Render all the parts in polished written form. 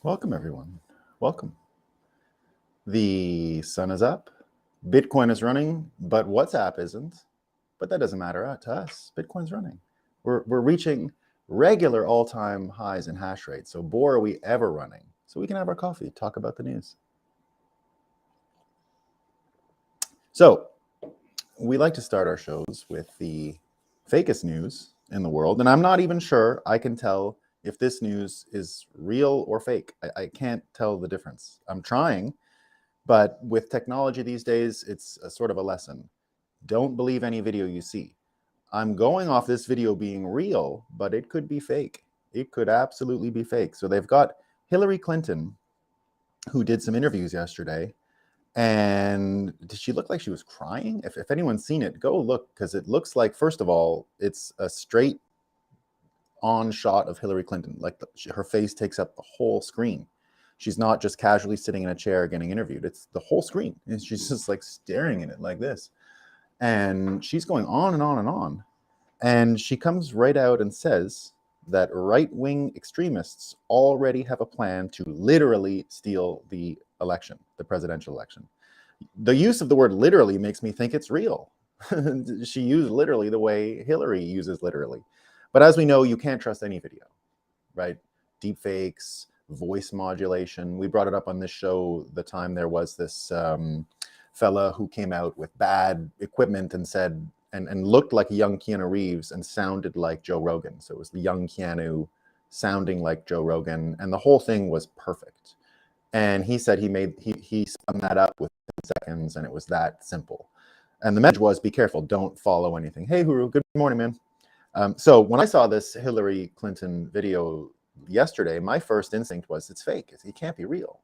Welcome, everyone. Welcome. The sun is up, Bitcoin is running, but WhatsApp isn't. But that doesn't matter to us. Bitcoin's running. We're reaching regular all-time highs in hash rate. So, boy, are we ever running. So we can have our coffee, talk about the news. So, we like to start our shows with the fakest news in the world. And I'm not even sure I can tell if this news is real or fake. I can't tell the difference. I'm trying. But with technology these days, it's a sort of a lesson. Don't believe any video you see. I'm going off this video being real, but it could be fake. It could absolutely be fake. So they've got Hillary Clinton, who did some interviews yesterday. And did she look like she was crying? If anyone's seen it, go look, because it looks like, first of all, it's a straight on shot of Hillary Clinton. Like her face takes up the whole screen. She's not just casually sitting in a chair getting interviewed. It's the whole screen. And she's just like staring at it like this. And she's going on and on and on. And she comes right out and says that right-wing extremists already have a plan to literally steal the election, the presidential election. The use of the word literally makes me think it's real. She used literally the way Hillary uses literally. But as we know, you can't trust any video, right? Deep fakes, voice modulation. We brought it up on this show the time there was this fella who came out with bad equipment and said, and looked like a young Keanu Reeves and sounded like Joe Rogan. So it was the young Keanu sounding like Joe Rogan, and the whole thing was perfect. And he said he spun that up within seconds, and it was that simple. And the message was, be careful, don't follow anything. Hey, Huru, good morning, man. So when I saw this Hillary Clinton video yesterday, my first instinct was it's fake. It can't be real.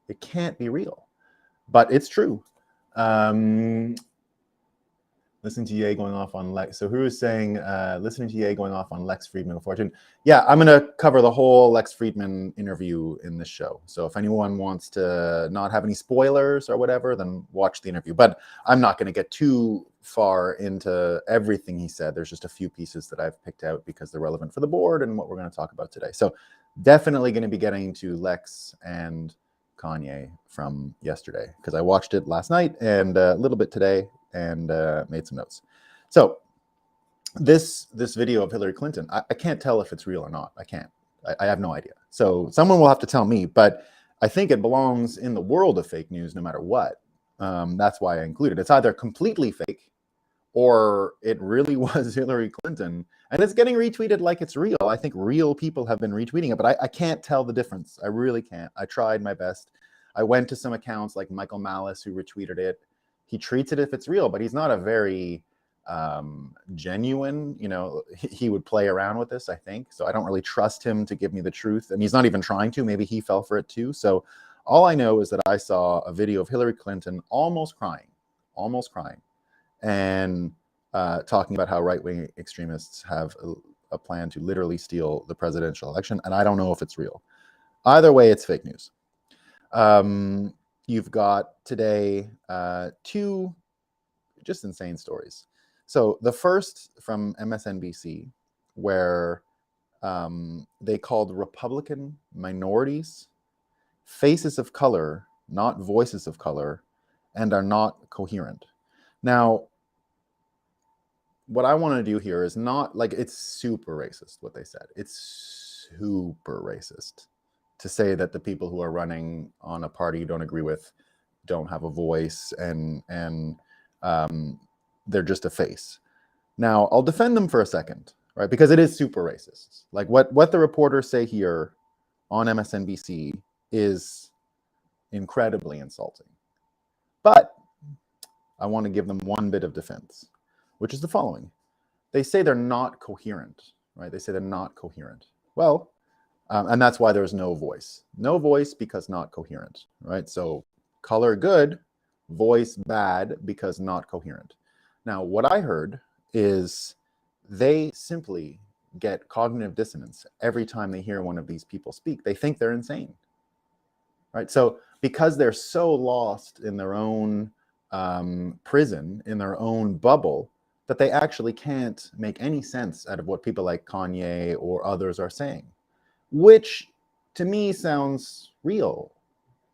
It can't be real. But it's true. Listening to Ye going off on Lex. So who is saying, listening to Ye going off on Lex Friedman of Fortune? Yeah, I'm going to cover the whole Lex Friedman interview in this show. So if anyone wants to not have any spoilers or whatever, then watch the interview. But I'm not going to get too far into everything he said. There's just a few pieces that I've picked out because they're relevant for the board and what we're going to talk about today. So definitely going to be getting to Lex and Kanye from yesterday, because I watched it last night and a little bit today and made some notes. So this video of Hillary Clinton, I can't tell if it's real or not. I can't. I have no idea. So someone will have to tell me, but I think it belongs in the world of fake news no matter what. That's why I included it. It's either completely fake or it really was Hillary Clinton, and it's getting retweeted like it's real. I think real people have been retweeting it, but I can't tell the difference. I really can't. I tried my best. I went to some accounts like Michael Malice who retweeted it. He treats it if it's real, but he's not a very genuine, he would play around with this, I think. So I don't really trust him to give me the truth. And he's not even trying to. Maybe he fell for it too. So all I know is that I saw a video of Hillary Clinton almost crying, and talking about how right-wing extremists have a plan to literally steal the presidential election. And I don't know if it's real. Either way, it's fake news. You've got today two just insane stories. So the first from MSNBC, where they called Republican minorities faces of color, not voices of color, and are not coherent. Now, what I want to do here is not like it's super racist what they said. It's super racist to say that the people who are running on a party you don't agree with don't have a voice and they're just a face. Now, I'll defend them for a second, right? Because it is super racist. Like what the reporters say here on MSNBC is incredibly insulting. But I want to give them one bit of defense, which is the following. They say they're not coherent, right? They say they're not coherent. Well, and that's why there's no voice. No voice because not coherent, right? So color good, voice bad because not coherent. Now, what I heard is they simply get cognitive dissonance every time they hear one of these people speak. They think they're insane, right? So because they're so lost in their own prison, in their own bubble, that they actually can't make any sense out of what people like Kanye or others are saying, which to me sounds real,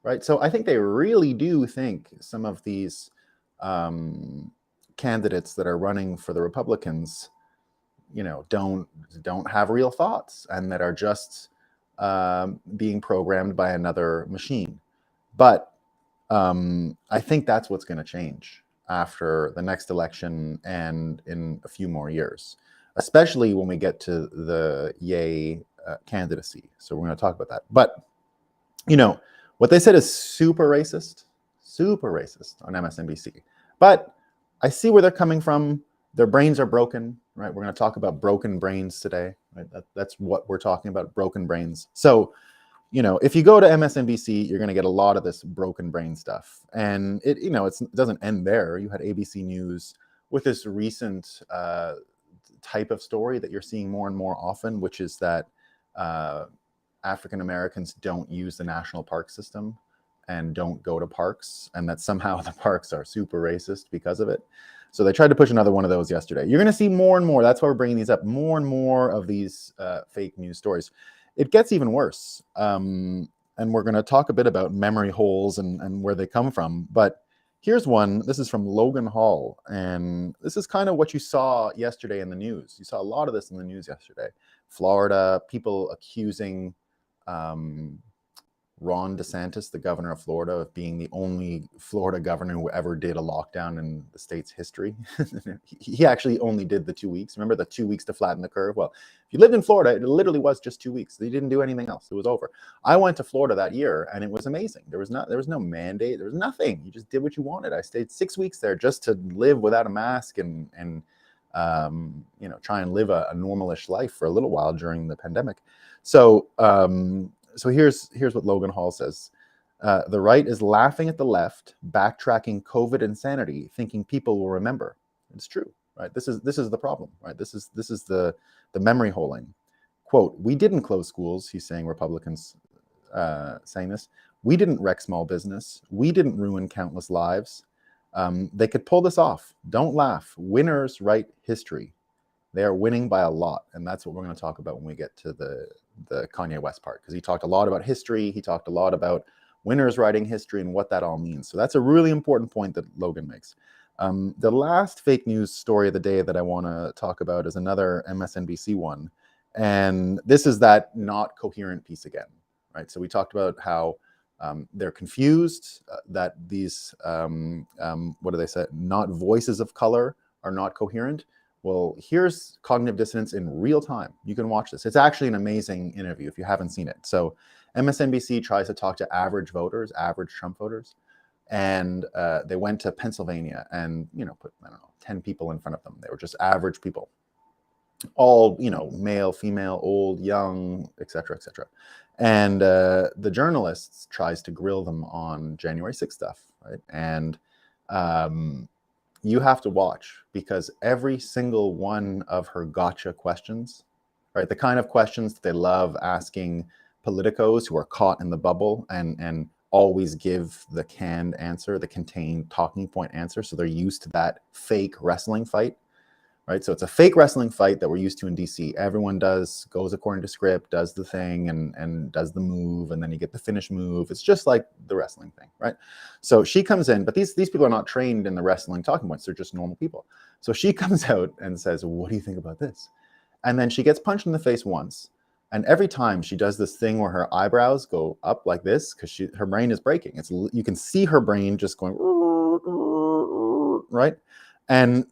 right? So I think they really do think some of these candidates that are running for the Republicans, don't have real thoughts and that are just being programmed by another machine. But I think that's what's going to change after the next election and in a few more years, especially when we get to the Yay candidacy. So we're going to talk about that. But, what they said is super racist on MSNBC. But I see where they're coming from. Their brains are broken, right? We're going to talk about broken brains today, right? That's what we're talking about, broken brains. So, if you go to MSNBC, you're going to get a lot of this broken brain stuff. And it doesn't end there. You had ABC News with this recent type of story that you're seeing more and more often, which is that African Americans don't use the national park system and don't go to parks, and that somehow the parks are super racist because of it. So they tried to push another one of those yesterday. You're going to see more and more. That's why we're bringing these up. More and more of these fake news stories. It gets even worse. And we're going to talk a bit about memory holes and where they come from. But here's one. This is from Logan Hall. And this is kind of what you saw yesterday in the news. You saw a lot of this in the news yesterday. Florida, people accusing Ron DeSantis, the governor of Florida, of being the only Florida governor who ever did a lockdown in the state's history. He actually only did the 2 weeks. Remember the 2 weeks to flatten the curve? Well, if you lived in Florida, it literally was just 2 weeks. They didn't do anything else. It was over. I went to Florida that year, and it was amazing. There was no mandate. There was nothing. You just did what you wanted. I stayed 6 weeks there just to live without a mask and try and live a normalish life for a little while during the pandemic. So here's what Logan Hall says. The right is laughing at the left, backtracking COVID insanity, thinking people will remember. It's true, right? This is the problem, right? This is the memory holing. Quote, we didn't close schools, he's saying, Republicans saying this. We didn't wreck small business. We didn't ruin countless lives. They could pull this off. Don't laugh. Winners write history. They are winning by a lot. And that's what we're going to talk about when we get to the Kanye West part, because he talked a lot about history. He talked a lot about winners writing history and what that all means. So that's a really important point that Logan makes. The last fake news story of the day that I want to talk about is another MSNBC one. And this is that not coherent piece again, right? So we talked about how they're confused, that these, what do they say? Not voices of color are not coherent. Well, here's cognitive dissonance in real time. You can watch this. It's actually an amazing interview if you haven't seen it. So MSNBC tries to talk to average voters, average Trump voters. And they went to Pennsylvania and, put, 10 people in front of them. They were just average people. All, male, female, old, young, et cetera, et cetera. And the journalists tries to grill them on January 6th stuff, right? And you have to watch, because every single one of her gotcha questions, right? The kind of questions that they love asking politicos who are caught in the bubble and always give the canned answer, the contained talking point answer. So they're used to that fake wrestling fight, right? So it's a fake wrestling fight that we're used to in DC. Everyone goes according to script, does the thing and does the move, and then you get the finish move. It's just like the wrestling thing, right? So she comes in, but these people are not trained in the wrestling talking points. They're just normal people. So she comes out and says, what do you think about this? And then she gets punched in the face once. And every time she does this thing where her eyebrows go up like this, because her brain is breaking. You can see her brain just going, right? And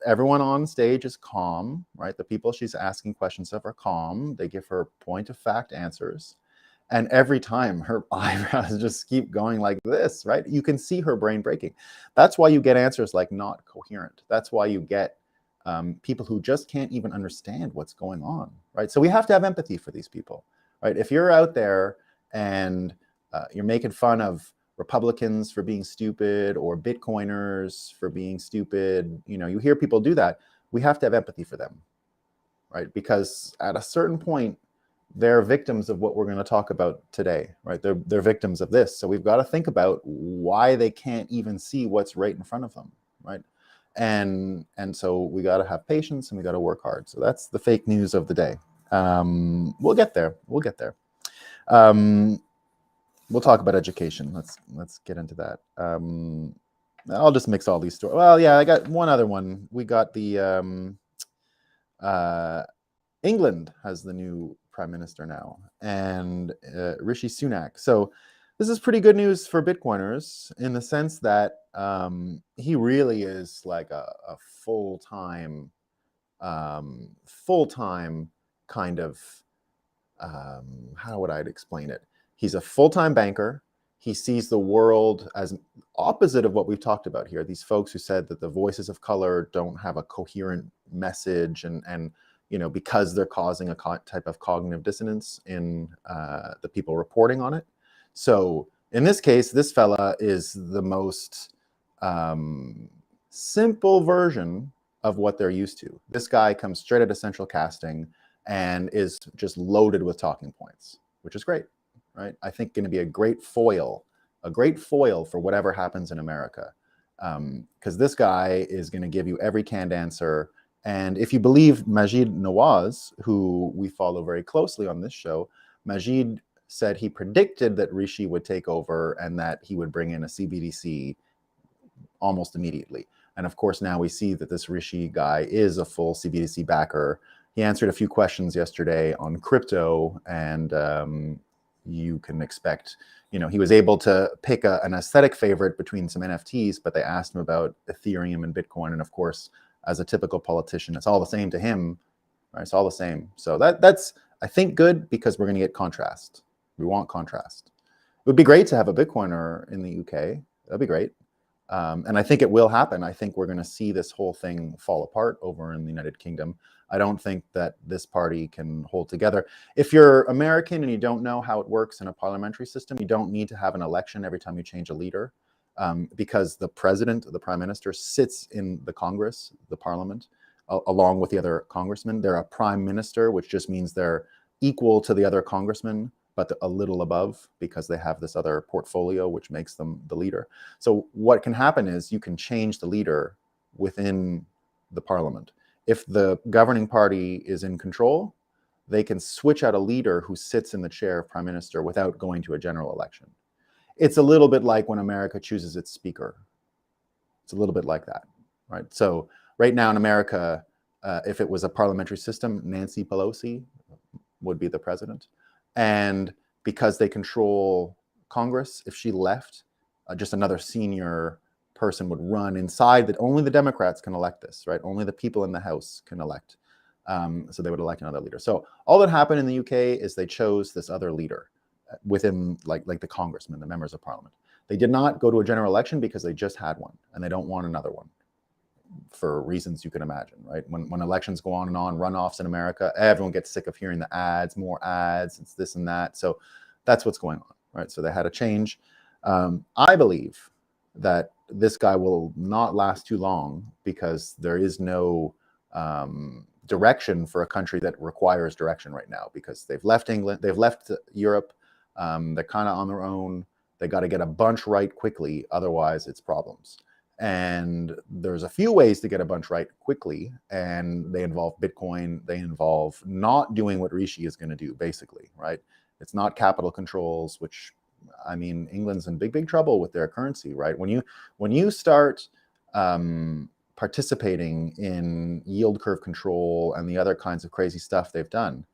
everyone on stage is calm, right? The people she's asking questions of are calm. They give her point of fact answers. And every time her eyebrows just keep going like this, right? You can see her brain breaking. That's why you get answers like not coherent. That's why you get people who just can't even understand what's going on, right? So we have to have empathy for these people, right? If you're out there and you're making fun of Republicans for being stupid or Bitcoiners for being stupid, you hear people do that. We have to have empathy for them, right? Because at a certain point, they're victims of what we're going to talk about today, right? They're victims of this. So we've got to think about why they can't even see what's right in front of them, right? And so we got to have patience and we got to work hard. So that's the fake news of the day. We'll get there. We'll talk about education. Let's get into that. I'll just mix all these stories. Well, yeah, I got one other one. We got the England has the new prime minister now, and Rishi Sunak. So this is pretty good news for Bitcoiners in the sense that he really is like a full-time kind of, how would I explain it? He's a full-time banker. He sees the world as opposite of what we've talked about here. These folks who said that the voices of color don't have a coherent message, and because they're causing a type of cognitive dissonance in the people reporting on it. So in this case, this fella is the most simple version of what they're used to. This guy comes straight out of central casting and is just loaded with talking points, which is great, right? I think going to be a great foil for whatever happens in America, because this guy is going to give you every canned answer. And if you believe Majid Nawaz, who we follow very closely on this show, Majid said he predicted that Rishi would take over and that he would bring in a CBDC almost immediately. And of course, now we see that this Rishi guy is a full CBDC backer. He answered a few questions yesterday on crypto, and you can expect, he was able to pick an aesthetic favorite between some NFTs, but they asked him about Ethereum and Bitcoin. And of course, as a typical politician, it's all the same to him, right? It's all the same. So that's, I think, good, because we're going to get contrast. We want contrast. It would be great to have a Bitcoiner in the UK. That'd be great. And I think it will happen. I think we're going to see this whole thing fall apart over in the United Kingdom. I don't think that this party can hold together. If you're American and you don't know how it works in a parliamentary system, you don't need to have an election every time you change a leader, because the president, the prime minister, sits in the Congress, the parliament, along with the other congressmen. They're a prime minister, which just means they're equal to the other congressmen, but a little above, because they have this other portfolio, which makes them the leader. So what can happen is you can change the leader within the parliament. If the governing party is in control, they can switch out a leader who sits in the chair of prime minister without going to a general election. It's a little bit like when America chooses its speaker. It's a little bit like that, right? So right now in America, if it was a parliamentary system, Nancy Pelosi would be the president. And because they control Congress, if she left, just another senior person would run inside that. Only the Democrats can elect this, right? Only the people in the House can elect. So they would elect another leader. So all that happened in the UK is they chose this other leader within like the congressmen, the members of parliament. They did not go to a general election because they just had one, and they don't want another one, for reasons you can imagine, right? When elections go on and on, runoffs in America, everyone gets sick of hearing the ads, more ads, it's this and that. So that's what's going on, right? So they had a change. I believe that this guy will not last too long, because there is no direction for a country that requires direction right now, because they've left England, they've left Europe, they're kind of on their own. They got to get a bunch right quickly, otherwise it's problems. And there's a few ways to get a bunch right quickly, and they involve Bitcoin. They involve not doing what Rishi is going to do, basically, right? It's not capital controls, which, I mean, England's in big trouble with their currency, right? When you start participating in yield curve control and the other kinds of crazy stuff they've done,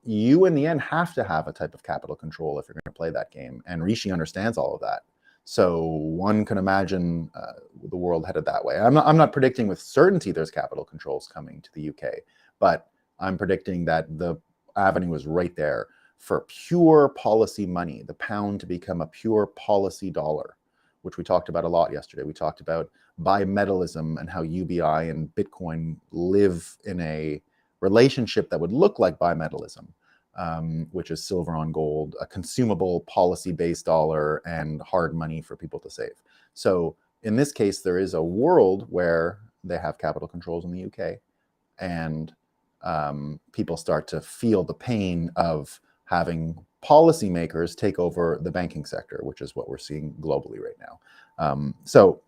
you in the end have to have a type of capital control if you're going to play that game. And Rishi understands all of that. So one can imagine the world headed that way. I'm not predicting with certainty there's capital controls coming to the UK, but I'm predicting that the avenue is right there for pure policy money, the pound to become a pure policy dollar, which we talked about a lot yesterday. We talked about bimetallism and how UBI and Bitcoin live in a relationship that would look like bimetallism. Which is silver on gold, a consumable policy-based dollar, and hard money for people to save. So in this case, there is a world where they have capital controls in the UK, and people start to feel the pain of having policymakers take over the banking sector, which is what we're seeing globally right now. So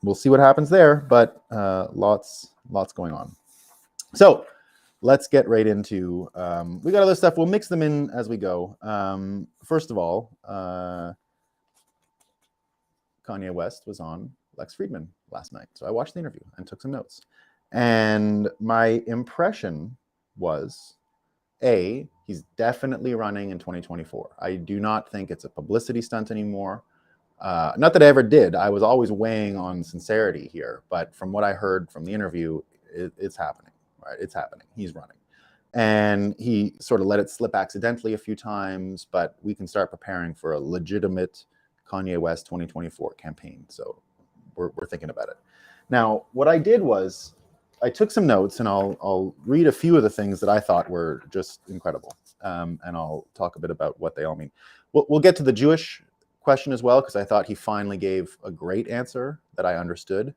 we'll see what happens there, but lots going on. So let's get right into, we got other stuff. We'll mix them in as we go. First of all, Kanye West was on Lex Fridman last night. So I watched the interview and took some notes. And my impression was, A, he's definitely running in 2024. I do not think it's a publicity stunt anymore. Not that I ever did. I was always weighing on sincerity here. But from what I heard from the interview, it's happening, right? It's happening. He's running. And he sort of let it slip accidentally a few times, but we can start preparing for a legitimate Kanye West 2024 campaign. So we're thinking about it. Now, what I did was I took some notes, and I'll read a few of the things that I thought were just incredible. And I'll talk a bit about what they all mean. We'll get to the Jewish question as well, because I thought he finally gave a great answer that I understood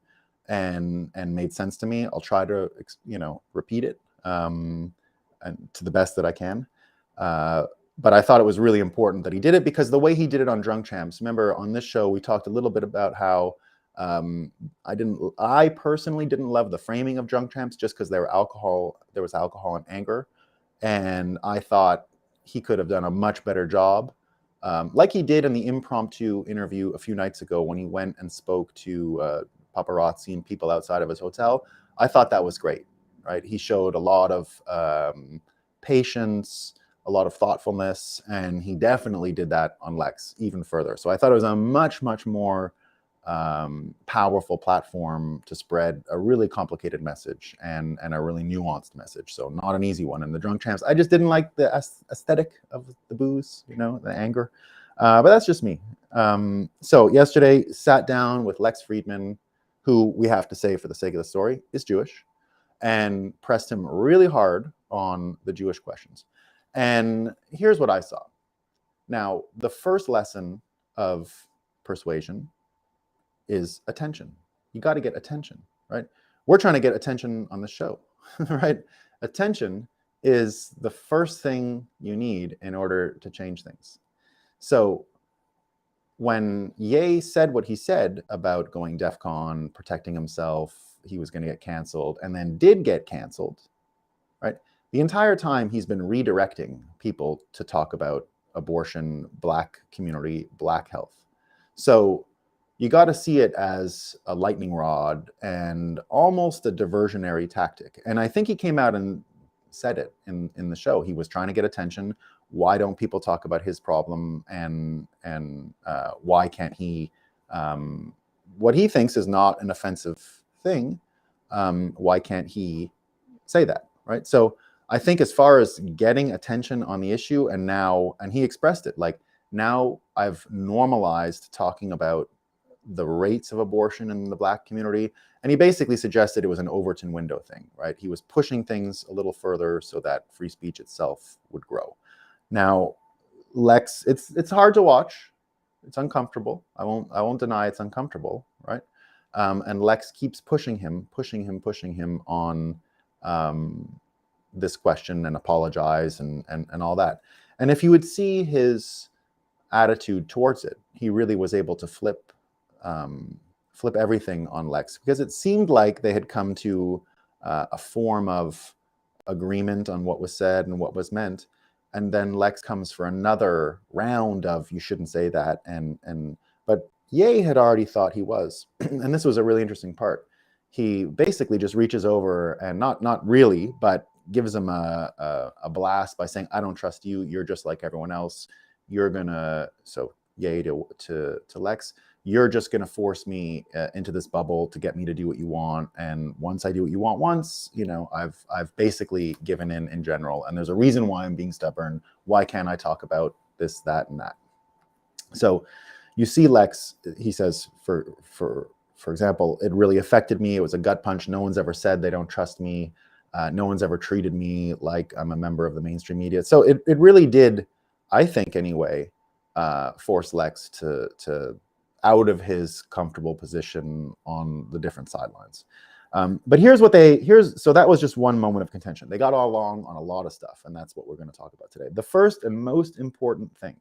and made sense to me. I'll try to, repeat it and to the best that I can. But I thought it was really important that he did it, because the way he did it on Drunk Champs, remember on this show, we talked a little bit about how I personally didn't love the framing of Drunk Champs just because there was alcohol and anger. And I thought he could have done a much better job, like he did in the impromptu interview a few nights ago when he went and spoke to paparazzi and people outside of his hotel. I thought that was great, right? He showed a lot of patience, a lot of thoughtfulness, and he definitely did that on Lex even further. So I thought it was a much, much more powerful platform to spread a really complicated message and a really nuanced message. So not an easy one. And the Drunk Champs, I just didn't like the aesthetic of the booze, the anger. But that's just me. So yesterday, sat down with Lex Fridman, who we have to say, for the sake of the story, is Jewish, and pressed him really hard on the Jewish questions. And here's what I saw. Now, the first lesson of persuasion is attention. You got to get attention, right? We're trying to get attention on the show, right? Attention is the first thing you need in order to change things. So when Ye said what he said about going DEF CON, protecting himself, he was going to get canceled, and then did get canceled, right? The entire time he's been redirecting people to talk about abortion, Black community, Black health. So you got to see it as a lightning rod and almost a diversionary tactic. And I think he came out and said it in the show. He was trying to get attention. Why don't people talk about his problem? And why can't he, what he thinks is not an offensive thing, why can't he say that, right? So I think as far as getting attention on the issue, and he expressed it, like, now I've normalized talking about the rates of abortion in the Black community. And he basically suggested it was an Overton window thing, right? He was pushing things a little further so that free speech itself would grow. Now, Lex, it's hard to watch. It's uncomfortable. I won't deny it's uncomfortable, right? And Lex keeps pushing him on this question and apologize and all that. And if you would see his attitude towards it, he really was able to flip everything on Lex, because it seemed like they had come to a form of agreement on what was said and what was meant. And then Lex comes for another round of, you shouldn't say that. But Ye had already thought he was. And this was a really interesting part. He basically just reaches over and not really, but gives him a blast by saying, I don't trust you. You're just like everyone else. You're gonna, so Ye to Lex, you're just going to force me into this bubble to get me to do what you want. And once I do what you want once, I've basically given in general. And there's a reason why I'm being stubborn. Why can't I talk about this, that, and that? So you see Lex, he says, for example, it really affected me. It was a gut punch. No one's ever said they don't trust me. No one's ever treated me like I'm a member of the mainstream media. So it really did, I think anyway, force Lex to out of his comfortable position on the different sidelines. But so that was just one moment of contention. They got all along on a lot of stuff, and that's what we're going to talk about today. The first and most important thing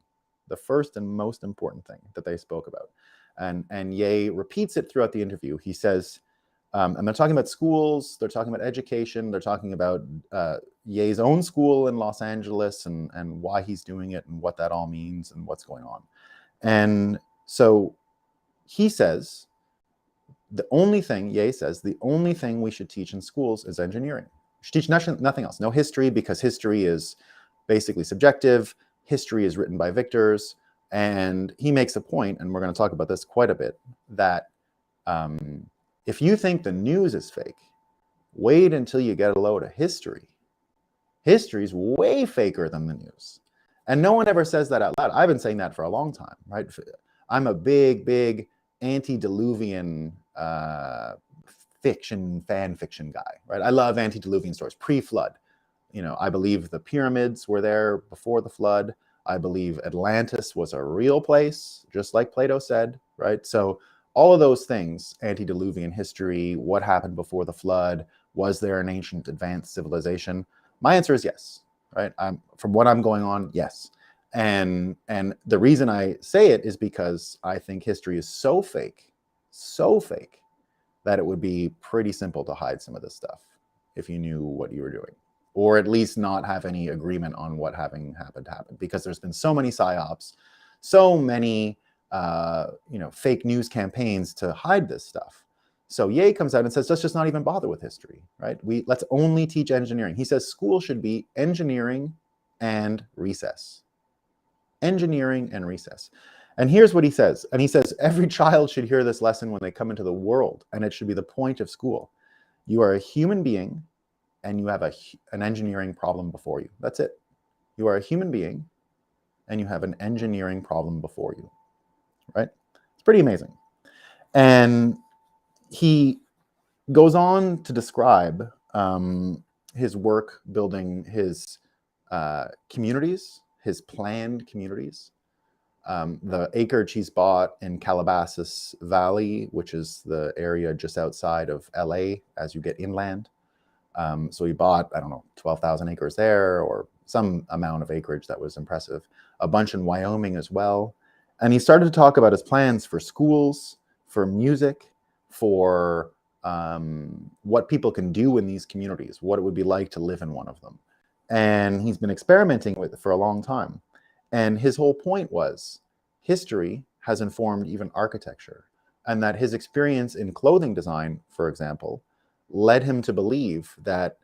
that they spoke about, and Ye repeats it throughout the interview. He says, And they're talking about schools, they're talking about education, they're talking about Ye's own school in Los Angeles and why he's doing it and what that all means and what's going on. And so he says, Ye says, the only thing we should teach in schools is engineering. We should teach nothing else. No history, because history is basically subjective. History is written by victors. And he makes a point, and we're going to talk about this quite a bit, that if you think the news is fake, wait until you get a load of history. History is way faker than the news. And no one ever says that out loud. I've been saying that for a long time, right? I'm a big antediluvian fan fiction guy, right? I love antediluvian stories, pre-flood. I believe the pyramids were there before the flood. I believe Atlantis was a real place, just like Plato said, right? So all of those things, antediluvian history, what happened before the flood, was there an ancient advanced civilization? My answer is yes, right? From what I'm going on, yes. And the reason I say it is because I think history is so fake, that it would be pretty simple to hide some of this stuff if you knew what you were doing, or at least not have any agreement on what happened, because there's been so many psyops, so many fake news campaigns to hide this stuff. So Ye comes out and says, let's just not even bother with history, right? Let's only teach engineering. He says school should be engineering and recess. Engineering and recess. And here's what he says. And he says, every child should hear this lesson when they come into the world, and it should be the point of school. You are a human being, and you have an engineering problem before you. That's it. You are a human being, and you have an engineering problem before you, right? It's pretty amazing. And he goes on to describe his work building his communities, his planned communities. The acreage he's bought in Calabasas Valley, which is the area just outside of LA as you get inland. So he bought, 12,000 acres there, or some amount of acreage that was impressive. A bunch in Wyoming as well. And he started to talk about his plans for schools, for music, for what people can do in these communities, what it would be like to live in one of them. And he's been experimenting with it for a long time. And his whole point was history has informed even architecture, and that his experience in clothing design, for example, led him to believe that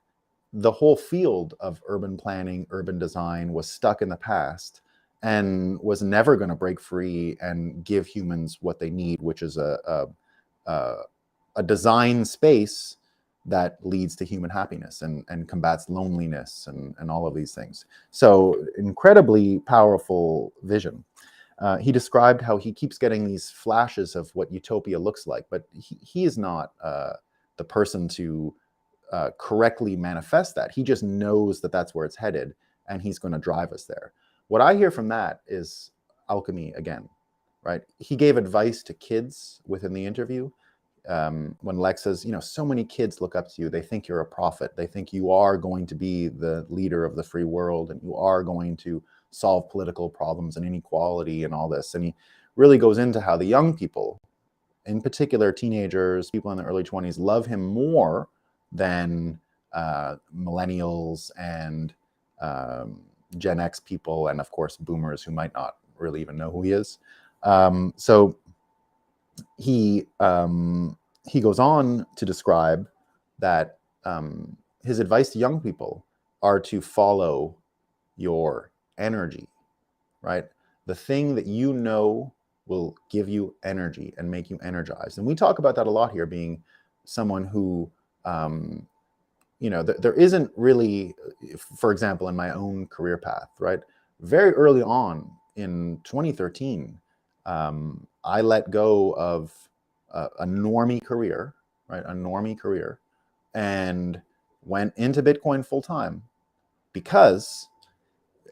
the whole field of urban planning, urban design was stuck in the past and was never going to break free and give humans what they need, which is a design space that leads to human happiness and combats loneliness and all of these things. So incredibly powerful vision. He described how he keeps getting these flashes of what utopia looks like, but he is not the person to correctly manifest that. He just knows that that's where it's headed, and he's going to drive us there. What I hear from that is alchemy again, right? He gave advice to kids within the interview. When Lex says, so many kids look up to you. They think you're a prophet. They think you are going to be the leader of the free world, and you are going to solve political problems and inequality and all this. And he really goes into how the young people, in particular teenagers, people in the early 20s, love him more than millennials and Gen X people, and of course boomers who might not really even know who he is. So he goes on to describe that his advice to young people are to follow your energy, right? The thing that you know will give you energy and make you energized. And we talk about that a lot here, being someone who, there isn't really, for example, in my own career path, right? Very early on in 2013, I let go of a normie career, right? A normie career, and went into Bitcoin full time because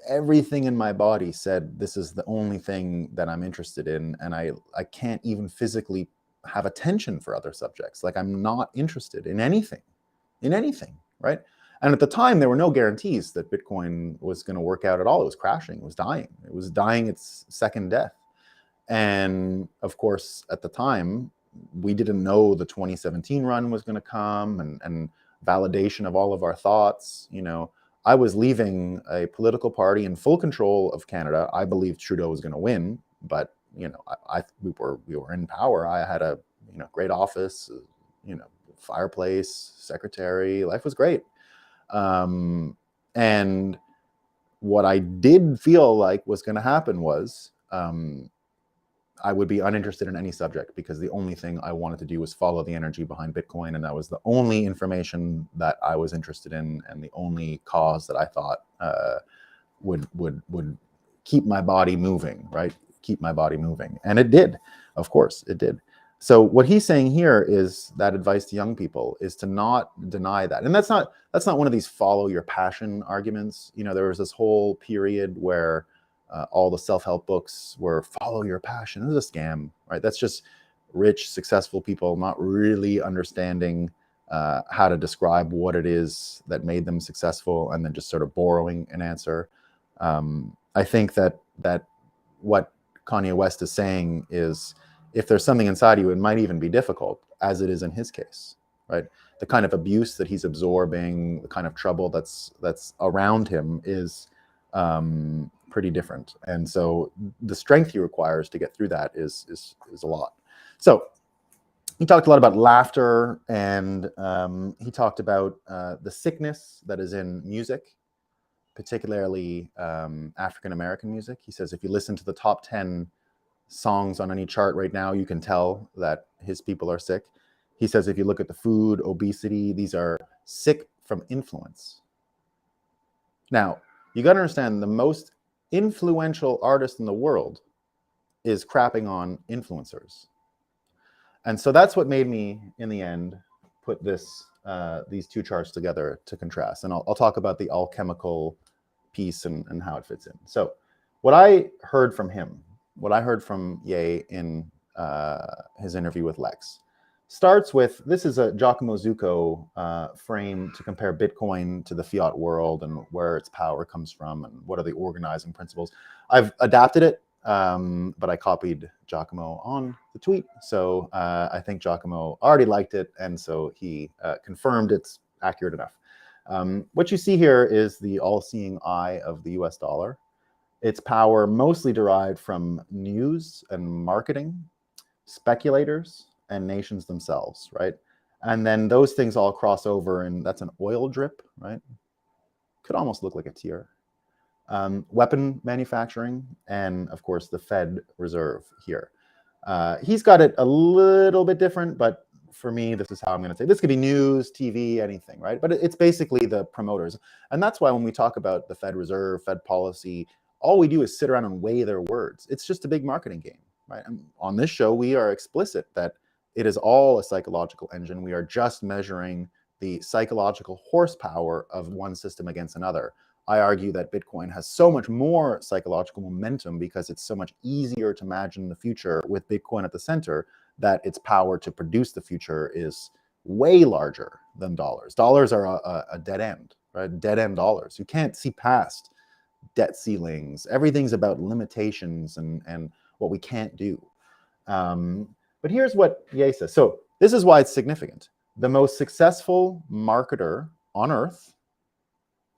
everything in my body said this is the only thing that I'm interested in, and I can't even physically have attention for other subjects. Like, I'm not interested in anything, right? And at the time, there were no guarantees that Bitcoin was going to work out at all. It was crashing. It was dying. It was dying its second death. And of course, at the time, we didn't know the 2017 run was going to come, and validation of all of our thoughts. I was leaving a political party in full control of Canada. I believed Trudeau was going to win, but we were in power. I had a great office, fireplace, secretary. Life was great. And what I did feel like was going to happen was I would be uninterested in any subject, because the only thing I wanted to do was follow the energy behind Bitcoin, and that was the only information that I was interested in, and the only cause that I thought would keep my body moving, right? Keep my body moving, and it did. Of course, it did. So what he's saying here is that advice to young people is to not deny that, and that's not one of these follow your passion arguments. There was this whole period where all the self-help books were follow your passion. It was a scam, right? That's just rich, successful people not really understanding how to describe what it is that made them successful, and then just sort of borrowing an answer. I think that what Kanye West is saying is, if there's something inside you, it might even be difficult, as it is in his case, right? The kind of abuse that he's absorbing, the kind of trouble that's around him is pretty different. And so the strength he requires to get through that is a lot. So he talked a lot about laughter, and he talked about the sickness that is in music, particularly African-American music. He says if you listen to the top 10 songs on any chart right now, you can tell that his people are sick. He says if you look at the food, obesity, these are sick from influence. Now, you got to understand, the most influential artist in the world is crapping on influencers. And so that's what made me, in the end, put these two charts together to contrast. And I'll talk about the alchemical piece and how it fits in. So what I heard from him, what I heard from Ye in his interview with Lex, starts with, this is a Giacomo Zucco frame to compare Bitcoin to the fiat world and where its power comes from and what are the organizing principles. I've adapted it, but I copied Giacomo on the tweet. So I think Giacomo already liked it, and so he confirmed it's accurate enough. What you see here is the all-seeing eye of the US dollar. Its power mostly derived from news and marketing, speculators, and nations themselves, right? And then those things all cross over, and that's an oil drip, right? Could almost look like a tear. Weapon manufacturing, and of course the Fed Reserve here. He's got it a little bit different, but for me, this is how I'm going to say. This could be news, TV, anything, right? But it's basically the promoters. And that's why when we talk about the Fed Reserve, Fed policy, all we do is sit around and weigh their words. It's just a big marketing game, right? And on this show, we are explicit that it is all a psychological engine. We are just measuring the psychological horsepower of one system against another. I argue that Bitcoin has so much more psychological momentum because it's so much easier to imagine the future with Bitcoin at the center, that its power to produce the future is way larger than dollars. Dollars are a dead end, right? Dead end dollars. You can't see past debt ceilings. Everything's about limitations and what we can't do. But here's what Ye says. So this is why it's significant. The most successful marketer on earth.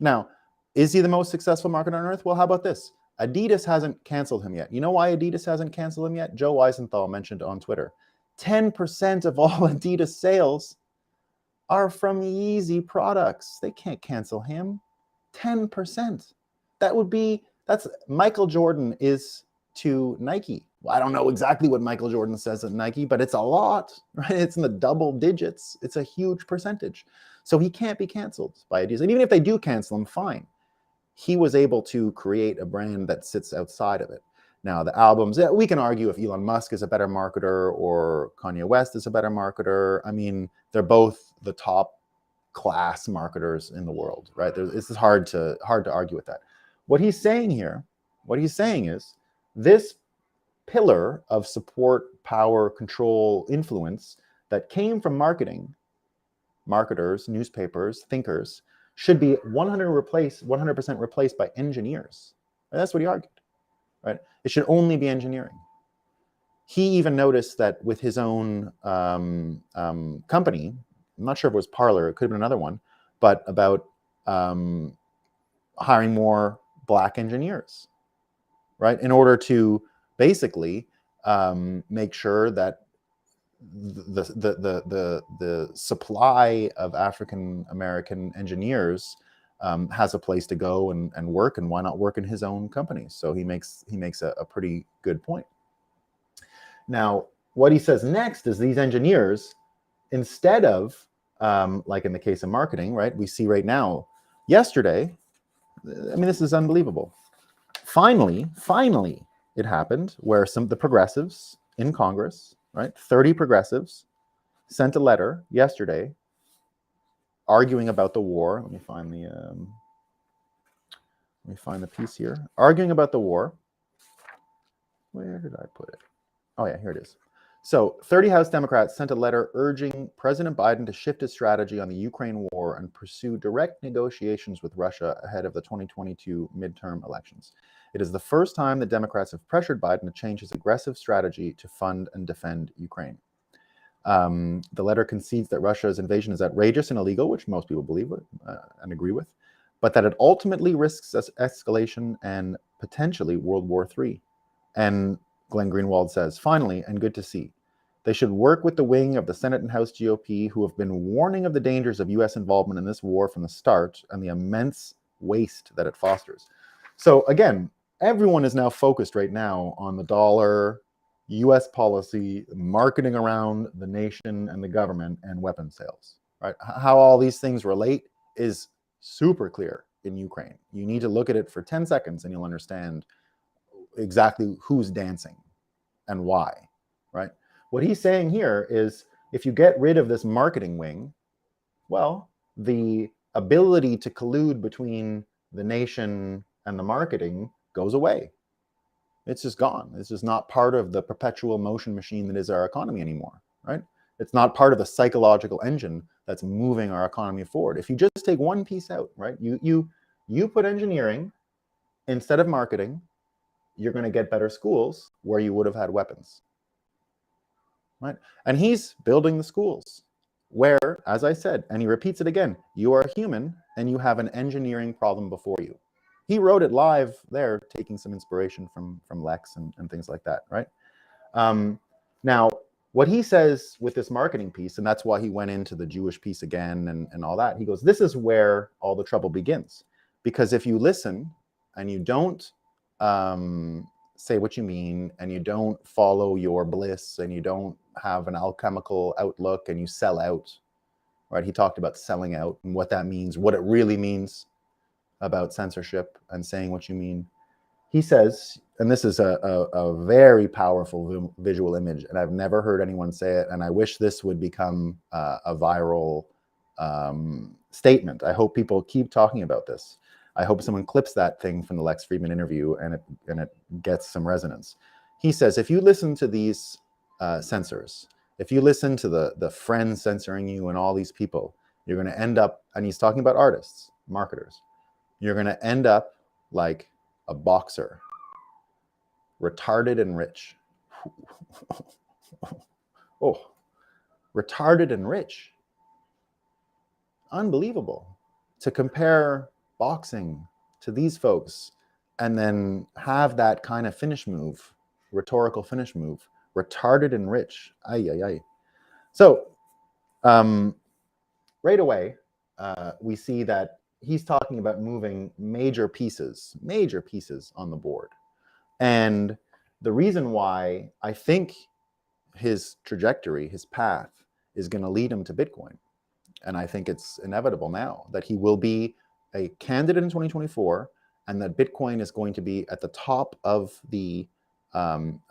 Now, is he the most successful marketer on earth? Well, how about this? Adidas hasn't canceled him yet. You know why Adidas hasn't canceled him yet? Joe Weisenthal mentioned on Twitter. 10% of all Adidas sales are from Yeezy products. They can't cancel him. 10%. That's Michael Jordan is to Nike. Well, I don't know exactly what Michael Jordan says at Nike, but it's a lot, right? It's in the double digits. It's a huge percentage. So he can't be canceled by Adidas. And even if they do cancel him, fine. He was able to create a brand that sits outside of it. Now, the albums, we can argue if Elon Musk is a better marketer or Kanye West is a better marketer. I mean, they're both the top class marketers in the world, right? It's hard to argue with that. What he's saying here, is this pillar of support, power, control, influence that came from marketing, marketers, newspapers, thinkers, should be 100% replaced by engineers. And that's what he argued, right? It should only be engineering. he even noticed that with his own company, I'm not sure if it was Parler, it could have been another one, but about hiring more Black engineers, right? In order to basically make sure that the supply of African American engineers has a place to go and work, and why not work in his own company? So he makes a pretty good point. Now, what he says next is these engineers, instead of like in the case of marketing, right? We see right now, yesterday, I mean, this is unbelievable. Finally, it happened where the progressives in Congress, right, 30 progressives, sent a letter yesterday arguing about the war. Let me find the piece here. Arguing about the war. Where did I put it? Oh yeah, here it is. So 30 House Democrats sent a letter urging President Biden to shift his strategy on the Ukraine war and pursue direct negotiations with Russia ahead of the 2022 midterm elections. It is the first time that Democrats have pressured Biden to change his aggressive strategy to fund and defend Ukraine. The letter concedes that Russia's invasion is outrageous and illegal, which most people believe and agree with, but that it ultimately risks escalation and potentially World War III. And Glenn Greenwald says, finally, and good to see, they should work with the wing of the Senate and House GOP who have been warning of the dangers of U.S. involvement in this war from the start and the immense waste that it fosters. So again, everyone is now focused right now on the dollar, U.S. policy, marketing around the nation and the government, and weapon sales. Right? How all these things relate is super clear in Ukraine. You need to look at it for 10 seconds and you'll understand exactly who's dancing and why, right? What he's saying here is if you get rid of this marketing wing, well, the ability to collude between the nation and the marketing goes away. It's just gone. It's just not part of the perpetual motion machine that is our economy anymore, right? It's not part of the psychological engine that's moving our economy forward. If you just take one piece out, right? You put engineering instead of marketing, you're going to get better schools where you would have had weapons, right? And he's building the schools where, as I said, and he repeats it again, you are human and you have an engineering problem before you. He wrote it live there, taking some inspiration from Lex and things like that, right? Now, what he says with this marketing piece, and that's why he went into the Jewish piece again and all that, he goes, this is where all the trouble begins. Because if you listen and you don't say what you mean, and you don't follow your bliss, and you don't have an alchemical outlook, and you sell out, right? He talked about selling out and what that means, what it really means about censorship and saying what you mean. He says, and this is a very powerful visual image, and I've never heard anyone say it, and I wish this would become a viral statement. I hope people keep talking about this. I hope someone clips that thing from the Lex Fridman interview and it gets some resonance. He says, if you listen to these censors, if you listen to the friends censoring you and all these people, you're going to end up, and he's talking about artists, marketers, you're going to end up like a boxer, retarded and rich. Oh, retarded and rich. Unbelievable. To compare boxing to these folks and then have that kind of finish move, rhetorical finish move, retarded and rich. Ay, ay, ay. So right away, we see that he's talking about moving major pieces on the board. And the reason why I think his trajectory, his path, is going to lead him to Bitcoin. And I think it's inevitable now that he will be a candidate in 2024 and that Bitcoin is going to be at the top of the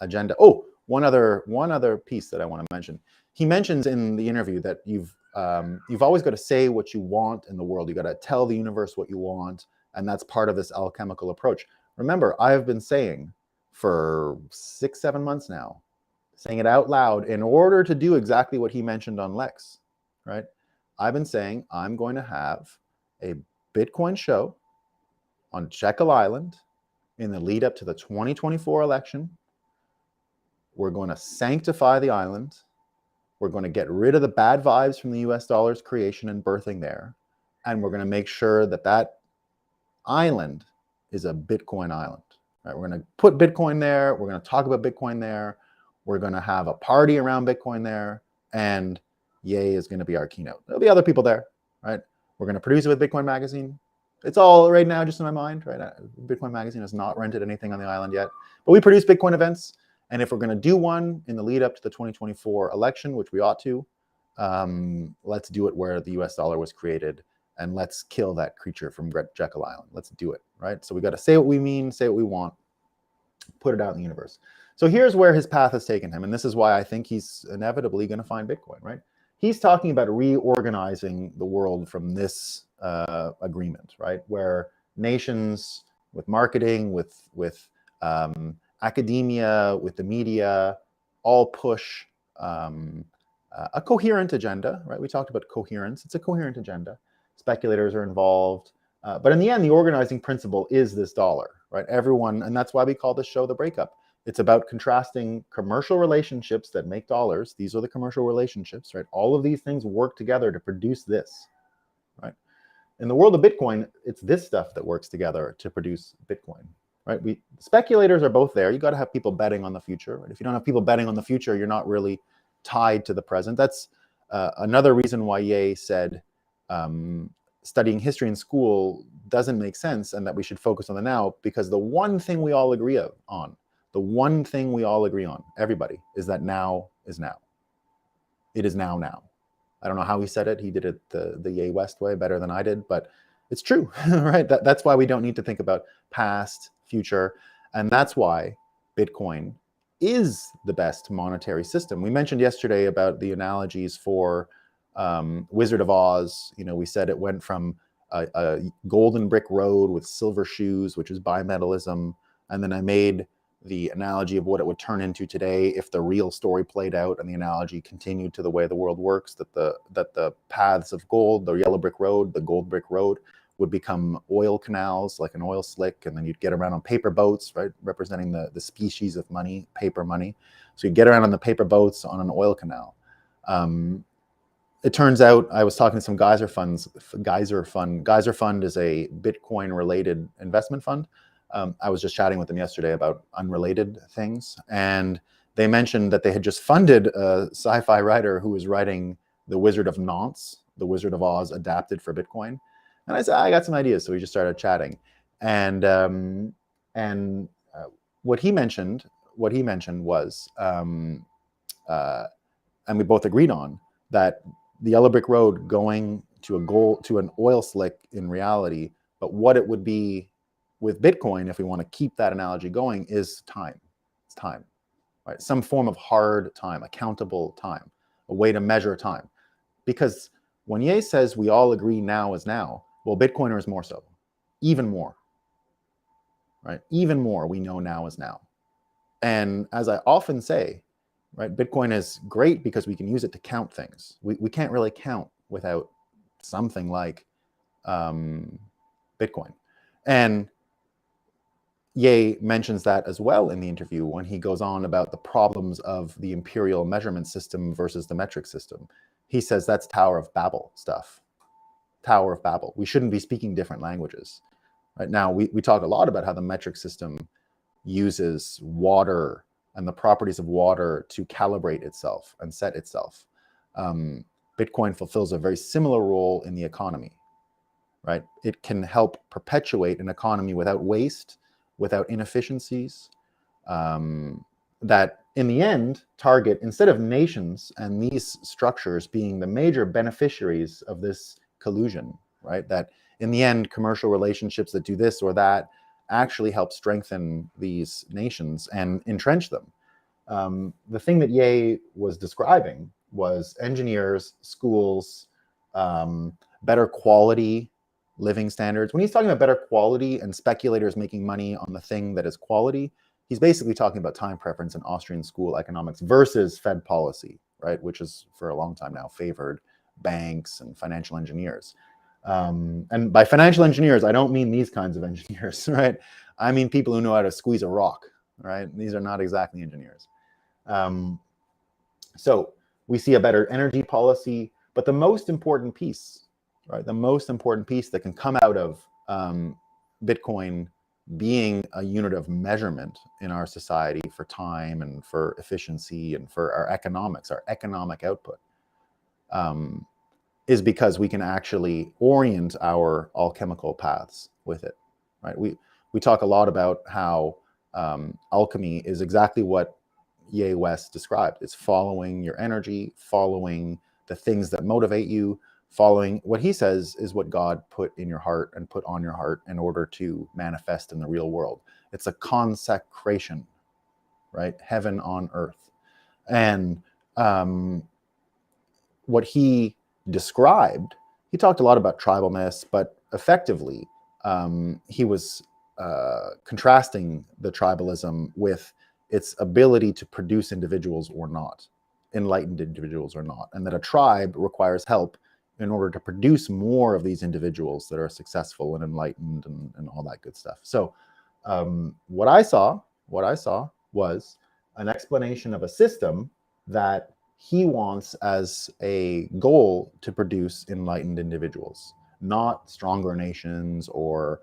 agenda. Oh, one other piece that I want to mention. He mentions in the interview that you've always got to say what you want in the world. You got to tell the universe what you want, and that's part of this alchemical approach. Remember, I've been saying for 6-7 months now, saying it out loud in order to do exactly what he mentioned on Lex, right? I've been saying I'm going to have a Bitcoin show on Jekyll Island in the lead up to the 2024 election. we're going to sanctify the island. We're going to get rid of the bad vibes from the US dollar's creation and birthing there. And we're going to make sure that that island is a Bitcoin island. Right? We're going to put Bitcoin there. We're going to talk about Bitcoin there. We're going to have a party around Bitcoin there. And Ye is going to be our keynote. There'll be other people there, right? We're going to produce it with Bitcoin Magazine. It's all right now just in my mind, right? Bitcoin Magazine has not rented anything on the island yet. But we produce Bitcoin events. And if we're going to do one in the lead up to the 2024 election, which we ought to, let's do it where the US dollar was created. And let's kill that creature from Jekyll Island. Let's do it, right? So we got to say what we mean, say what we want, put it out in the universe. So here's where his path has taken him. And this is why I think he's inevitably going to find Bitcoin, right? He's talking about reorganizing the world from this agreement, right? Where nations with marketing, with academia, with the media, all push a coherent agenda, right? We talked about coherence. It's a coherent agenda. Speculators are involved. But in the end, the organizing principle is this dollar, right? Everyone, and that's why we call this show The Breakup. It's about contrasting commercial relationships that make dollars. These are the commercial relationships, right? All of these things work together to produce this, right? In the world of Bitcoin, it's this stuff that works together to produce Bitcoin, right? Speculators are both there. You got to have people betting on the future, right? If you don't have people betting on the future, you're not really tied to the present. That's another reason why Ye said studying history in school doesn't make sense and that we should focus on the now, because the one thing we all agree on, everybody, is that now is now. It is now. I don't know how he said it. He did it the Ye West way better than I did, but it's true, right? That's why we don't need to think about past, future, and that's why Bitcoin is the best monetary system. We mentioned yesterday about the analogies for Wizard of Oz. You know, we said it went from a golden brick road with silver shoes, which is bimetallism, and then I made the analogy of what it would turn into today if the real story played out and the analogy continued to the way the world works, that the paths of gold, the yellow brick road, the gold brick road, would become oil canals, like an oil slick, and then you'd get around on paper boats, right, representing the species of money, paper money. So you'd get around on the paper boats on an oil canal. It turns out, I was talking to some Geyser funds. Geyser Fund is a Bitcoin-related investment fund. I was just chatting with them yesterday about unrelated things, and they mentioned that they had just funded a sci-fi writer who was writing The Wizard of Nantes, The Wizard of Oz adapted for Bitcoin. And I said, I got some ideas, so we just started chatting. And what he mentioned was, and we both agreed on, that the yellow brick road going to an oil slick in reality, but what it would be with Bitcoin, if we want to keep that analogy going, is time. It's time, right? Some form of hard time, accountable time, a way to measure time. Because when Ye says we all agree now is now, well, Bitcoiners more so, even more, right? Even more, we know now is now. And as I often say, right, Bitcoin is great because we can use it to count things. We can't really count without something like Bitcoin. And Ye mentions that as well in the interview when he goes on about the problems of the imperial measurement system versus the metric system. He says that's Tower of Babel stuff. Tower of Babel. We shouldn't be speaking different languages. Right now, we talk a lot about how the metric system uses water and the properties of water to calibrate itself and set itself. Bitcoin fulfills a very similar role in the economy, right? It can help perpetuate an economy without waste, without inefficiencies, that in the end target, instead of nations and these structures being the major beneficiaries of this collusion, right? That in the end, commercial relationships that do this or that actually help strengthen these nations and entrench them. The thing that Ye was describing was engineers, schools, better quality living standards. When he's talking about better quality and speculators making money on the thing that is quality, he's basically talking about time preference and Austrian school economics versus Fed policy, right? Which is for a long time now favored banks and financial engineers. And by financial engineers, I don't mean these kinds of engineers, right? I mean people who know how to squeeze a rock, right? These are not exactly engineers. So we see a better energy policy, but the most important piece, right? The most important piece that can come out of Bitcoin being a unit of measurement in our society for time and for efficiency and for our economics, our economic output, is because we can actually orient our alchemical paths with it, right? We talk a lot about how alchemy is exactly what Ye West described. It's following your energy, following the things that motivate you, following what he says is what God put in your heart and put on your heart in order to manifest in the real world. It's a consecration, right? Heaven on earth. And what he described, he talked a lot about tribalness, but effectively he was contrasting the tribalism with its ability to produce individuals or not, enlightened individuals or not, and that a tribe requires help in order to produce more of these individuals that are successful and enlightened and all that good stuff. So what I saw was an explanation of a system that he wants as a goal to produce enlightened individuals, not stronger nations or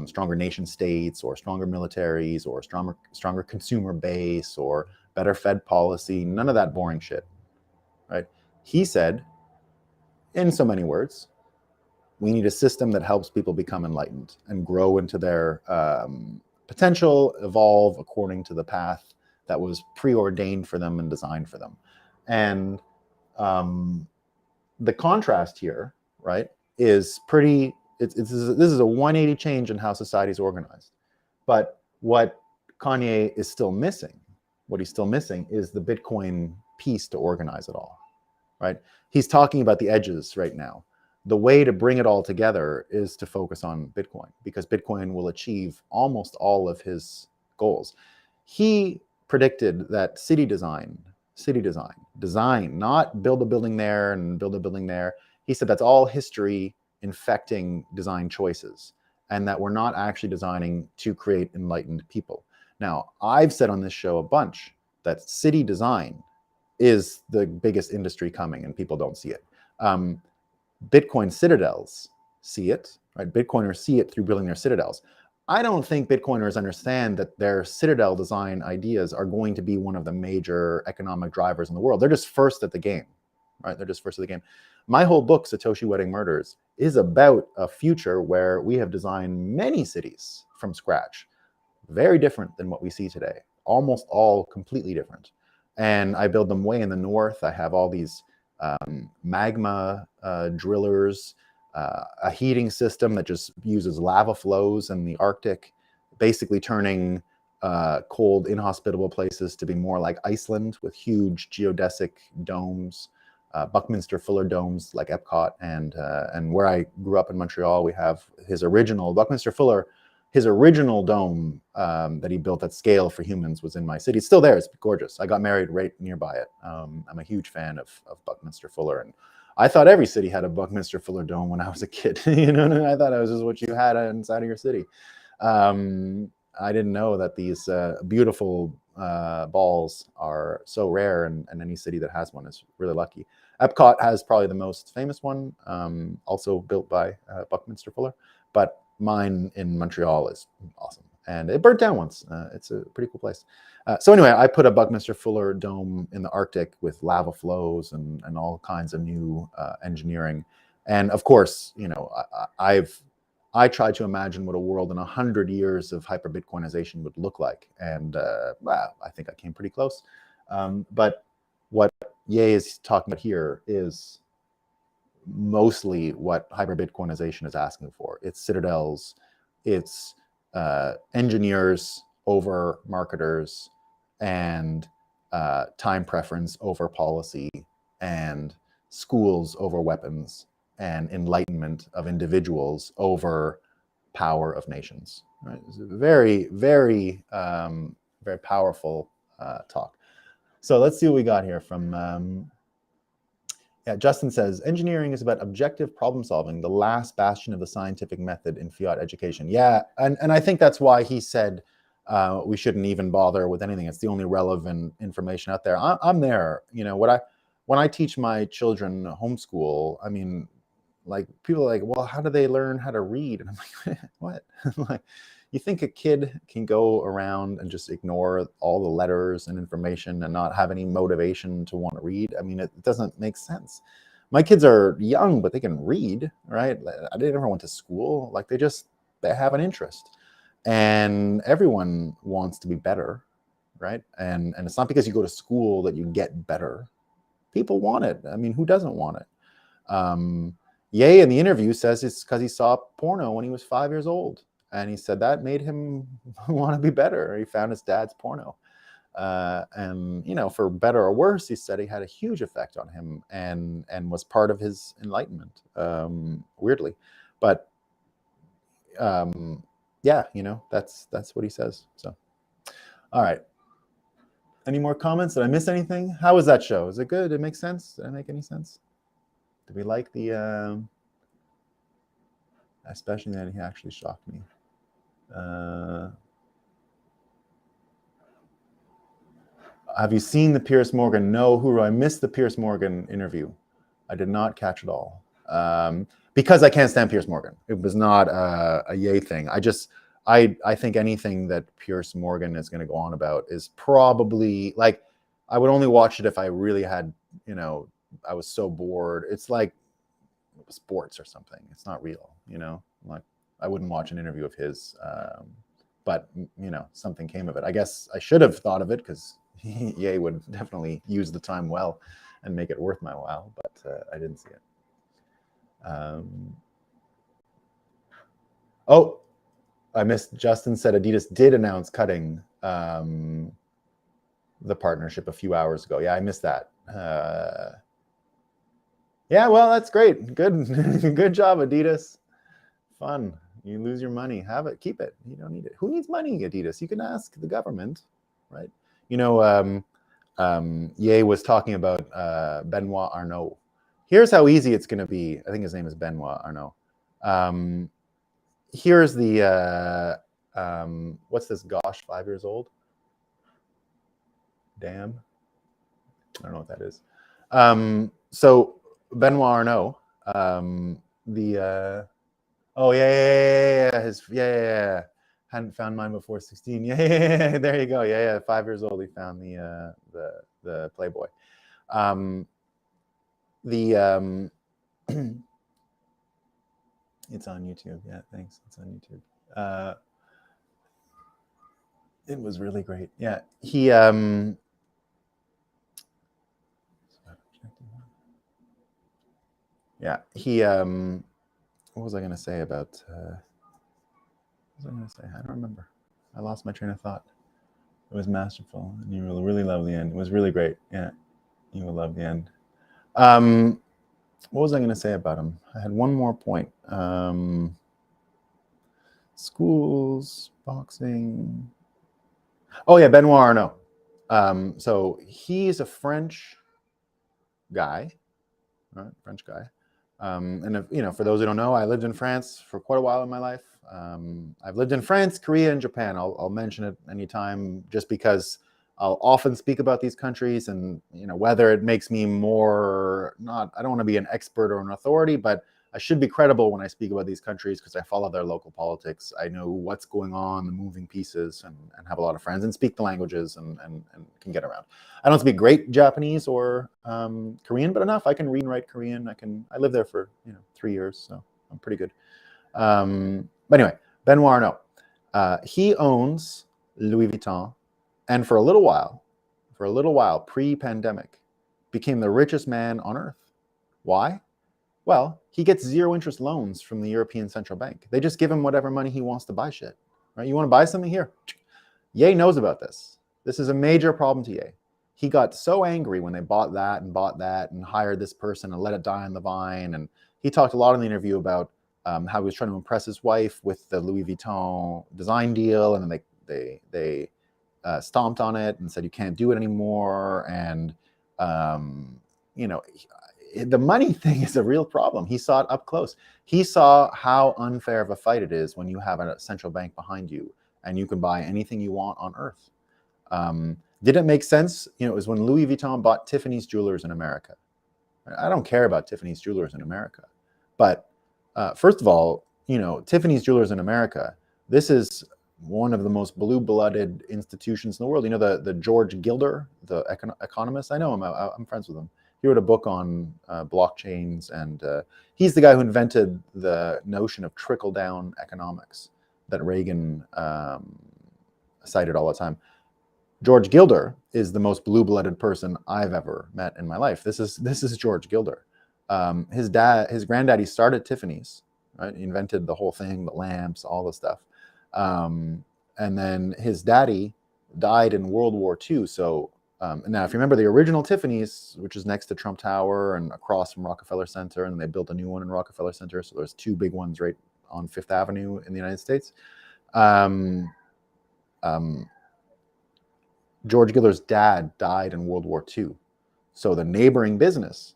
stronger nation states or stronger militaries or stronger consumer base or better Fed policy, none of that boring shit, right? He said, in so many words, we need a system that helps people become enlightened and grow into their potential, evolve according to the path that was preordained for them and designed for them. And the contrast here, right, is pretty, this is a 180 change in how society is organized. But what Kanye is still missing, what he's still missing is the Bitcoin piece to organize it all, right? He's talking about the edges right now. The way to bring it all together is to focus on Bitcoin, because Bitcoin will achieve almost all of his goals. He predicted that city design, not build a building there and build a building there. He said that's all history infecting design choices, and that we're not actually designing to create enlightened people. Now, I've said on this show a bunch that city design is the biggest industry coming, and people don't see it. Bitcoin citadels see it, right? Bitcoiners see it through building their citadels. I don't think Bitcoiners understand that their citadel design ideas are going to be one of the major economic drivers in the world. They're just first at the game, right? They're just first at the game. My whole book, Satoshi Wedding Murders, is about a future where we have designed many cities from scratch, very different than what we see today, almost all completely different. And I build them way in the north. I have all these magma drillers, a heating system that just uses lava flows in the Arctic, basically turning cold, inhospitable places to be more like Iceland with huge geodesic domes, Buckminster Fuller domes like Epcot. And where I grew up in Montreal, we have his original, Buckminster Fuller, his original dome that he built at scale for humans was in my city. It's still there. It's gorgeous. I got married right nearby it. I'm a huge fan of Buckminster Fuller, and I thought every city had a Buckminster Fuller dome when I was a kid. You know, I thought it was just what you had inside of your city. I didn't know that these beautiful balls are so rare, and any city that has one is really lucky. Epcot has probably the most famous one, also built by Buckminster Fuller, but mine in Montreal is awesome. And it burnt down once. It's a pretty cool place. So anyway, I put a Buckminster Fuller dome in the Arctic with lava flows and all kinds of new engineering. And of course, you know, I tried to imagine what a world in 100 years of hyper Bitcoinization would look like. And well, I think I came pretty close. But what Ye is talking about here is mostly what hyper Bitcoinization is asking for. It's citadels, it's engineers over marketers, and time preference over policy, and schools over weapons, and enlightenment of individuals over power of nations. Right? It's a very, very, very powerful talk. So let's see what we got here from. Yeah, Justin says, engineering is about objective problem solving, the last bastion of the scientific method in fiat education. Yeah, and I think that's why he said we shouldn't even bother with anything. It's the only relevant information out there. I'm there. You know, when I teach my children homeschool, I mean, like people are like, well, how do they learn how to read? And I'm like, what? Like, you think a kid can go around and just ignore all the letters and information and not have any motivation to want to read? I mean, it doesn't make sense. My kids are young, but they can read, right? I never went to school. Like they have an interest, and everyone wants to be better, right? And it's not because you go to school that you get better. People want it. I mean, who doesn't want it? Ye in the interview says it's because he saw porno when he was 5 years old. And he said that made him want to be better. He found his dad's porno. And, you know, for better or worse, he said he had a huge effect on him and was part of his enlightenment, weirdly. But yeah, you know, that's what he says. So, all right. Any more comments? Did I miss anything? How was that show? Is it good? Did it make sense? Did it make any sense? Did we like the, especially that he actually shocked me. Have you seen the Piers Morgan? No, Huru. I missed the Piers Morgan interview. I did not catch it all. Because I can't stand Piers Morgan. It was not a yay thing. I think anything that Piers Morgan is going to go on about is probably like, I would only watch it if I really had, you know, I was so bored. It's like sports or something. It's not real, you know, like I wouldn't watch an interview of his, but you know, something came of it. I guess I should have thought of it because Ye would definitely use the time well and make it worth my while, but I didn't see it. Oh, I missed. Justin said Adidas did announce cutting the partnership a few hours ago. Yeah, I missed that. Yeah, well, that's great. Good, good job, Adidas. Fun. You lose your money, have it, keep it. You don't need it. Who needs money, Adidas? You can ask the government, right? You know, Ye was talking about Benoit Arnault. Here's how easy it's going to be. I think his name is Benoit Arnault. Here's the, what's this, Gosh, 5 years old? Damn. I don't know what that is. So Benoit Arnault, oh yeah. Hadn't found mine before 16. Yeah. There you go. Yeah. 5 years old. He found the Playboy. It's on YouTube. Yeah, thanks. It's on YouTube. It was really great. Yeah, he what was I going to say about what was I going to say? I don't remember. I lost my train of thought. It was masterful, and you will really love the end. It was really great. Yeah, you will love the end. What was I going to say about him? I had one more point. Schools, boxing. Oh yeah, Benoit Arnault. So he's a French guy, right? French guy. And if, you know, for those who don't know, I lived in France for quite a while in my life. I've lived in France, Korea, and Japan. I'll mention it anytime, just because I'll often speak about these countries, and you know, whether it makes me more not. I don't want to be an expert or an authority, but I should be credible when I speak about these countries because I follow their local politics. I know what's going on, the moving pieces, and have a lot of friends and speak the languages and can get around. I don't speak great Japanese or Korean, but enough. I can read and write Korean. I lived there for 3 years, so I'm pretty good. But anyway, Benoit Arnault. He owns Louis Vuitton, and for a little while, pre-pandemic, became the richest man on earth. Why? Well, he gets zero interest loans from the European Central Bank. They just give him whatever money he wants to buy shit. Right? You want to buy something? Here. Ye knows about this. This is a major problem to Ye. He got so angry when they bought that and hired this person and let it die on the vine. And he talked a lot in the interview about how he was trying to impress his wife with the Louis Vuitton design deal, and then they stomped on it and said you can't do it anymore. And the money thing is a real problem. He saw it up close. He saw how unfair of a fight it is when you have a central bank behind you and you can buy anything you want on earth. Did it make sense? It was when Louis Vuitton bought Tiffany's Jewelers in America. I don't care about Tiffany's Jewelers in America. But first of all, Tiffany's Jewelers in America, this is one of the most blue-blooded institutions in the world. The George Gilder, the economist, I know him, I'm friends with him. He wrote a book on blockchains, and he's the guy who invented the notion of trickle-down economics that Reagan cited all the time. George Gilder is the most blue-blooded person I've ever met in my life. This is George Gilder. His granddaddy started Tiffany's, right? He invented the whole thing, the lamps, all the stuff. And then his daddy died in World War II. So now, if you remember the original Tiffany's, which is next to Trump Tower and across from Rockefeller Center, and they built a new one in Rockefeller Center. So there's two big ones right on Fifth Avenue in the United States. George Gilder's dad died in World War II. So the neighboring business,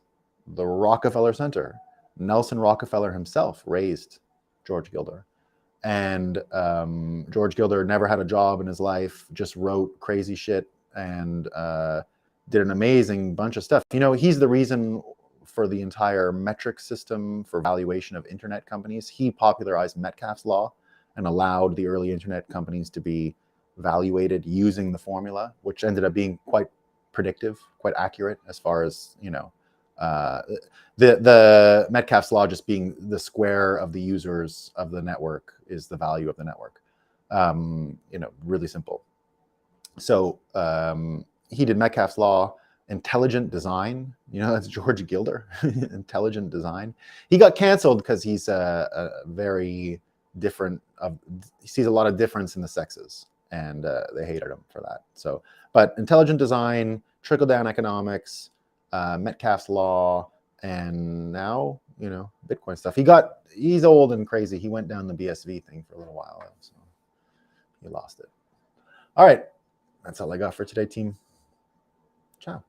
the Rockefeller Center, Nelson Rockefeller himself raised George Gilder. And George Gilder never had a job in his life, just wrote crazy shit and did an amazing bunch of stuff. He's the reason for the entire metric system for valuation of internet companies. He popularized Metcalfe's law and allowed the early internet companies to be evaluated using the formula, which ended up being quite predictive, quite accurate as far as, the Metcalfe's law just being the square of the users of the network is the value of the network. Really simple. So he did Metcalfe's law. Intelligent design, that's George Gilder. Intelligent design. He got canceled because he's a very different, he sees a lot of difference in the sexes, and they hated him for that. So, but intelligent design, trickle-down economics, Metcalfe's law, and now, Bitcoin stuff. He's old and crazy. He went down the BSV thing for a little while, so he lost it. All right, that's all I got for today, team. Ciao.